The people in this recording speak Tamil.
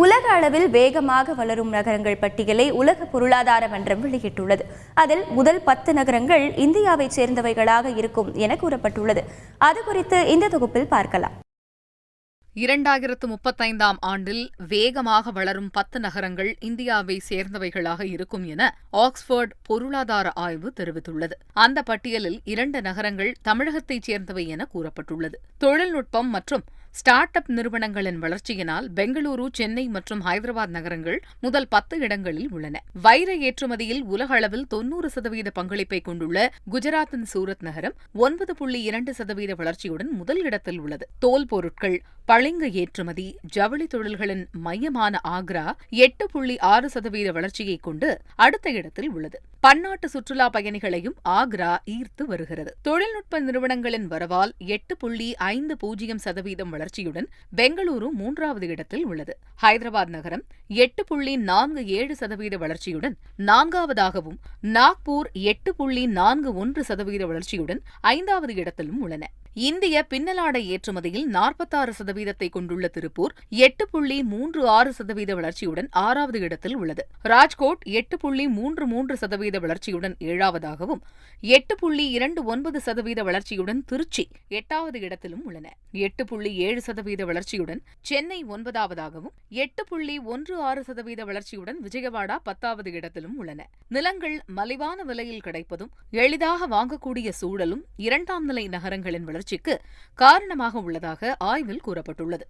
உலக அளவில் வேகமாக வளரும் நகரங்கள் பட்டியலை உலக பொருளாதார மன்றம் வெளியிட்டுள்ளது. அதில் முதல் 10 நகரங்கள் இந்தியாவைச் சேர்ந்தவைகளாக இருக்கும் என கூறப்பட்டுள்ளது. அது குறித்து இந்த தொகுப்பில் பார்க்கலாம். 2035ஆம் ஆண்டில் வேகமாக வளரும் 10 நகரங்கள் இந்தியாவை சேர்ந்தவைகளாக இருக்கும் என ஆக்ஸ்போர்ட் பொருளாதார ஆய்வு தெரிவித்துள்ளது. அந்த பட்டியலில் 2 நகரங்கள் தமிழகத்தைச் சேர்ந்தவை என கூறப்பட்டுள்ளது. தொழில்நுட்பம் மற்றும் ஸ்டார்ட் அப் நிறுவனங்களின் வளர்ச்சியினால் பெங்களூரு, சென்னை மற்றும் ஹைதராபாத் நகரங்கள் முதல் 10 இடங்களில் உள்ளன. வைர ஏற்றுமதியில் உலக அளவில் 90% பங்களிப்பை கொண்டுள்ள குஜராத்தின் சூரத் நகரம் 9.2% வளர்ச்சியுடன் முதல் இடத்தில் உள்ளது. தோல் பொருட்கள், பளிங்கு ஏற்றுமதி, ஜவுளி தொழில்களின் மையமான ஆக்ரா 8.6% வளர்ச்சியை கொண்டு அடுத்த இடத்தில் உள்ளது. பன்னாட்டு சுற்றுலா பயணிகளையும் ஆக்ரா ஈர்த்து வருகிறது. தொழில்நுட்ப நிறுவனங்களின் வரவால் 8.50% வளர்ச்சியுடன் பெங்களூரு 3வது இடத்தில் உள்ளது. ஹைதராபாத் நகரம் 8.47% வளர்ச்சியுடன் 4வதாகவும், நாக்பூர் 8.41% வளர்ச்சியுடன் 5வது இடத்திலும் உள்ளன. இந்திய பின்னலாடை ஏற்றுமதியில் 46% கொண்டுள்ள திருப்பூர் 8.36% வளர்ச்சியுடன் 6வது இடத்தில் உள்ளது. ராஜ்கோட் 8.33% வளர்ச்சியுடன் 7வதாகவும், 8.29% வளர்ச்சியுடன் திருச்சி 8வது இடத்திலும் உள்ளன. 8.7% வளர்ச்சியுடன் சென்னை 9வதாகவும், 8.16% வளர்ச்சியுடன் விஜயவாடா 10வது இடத்திலும் உள்ளன. நிலங்கள் மலிவான விலையில் கிடைப்பதும் எளிதாக வாங்கக்கூடிய சூழலும் 2ஆம் நிலை நகரங்களின் வளர்ச்சிக்கு காரணமாக உள்ளதாக ஆய்வில் கூறப்பட்டுள்ளது.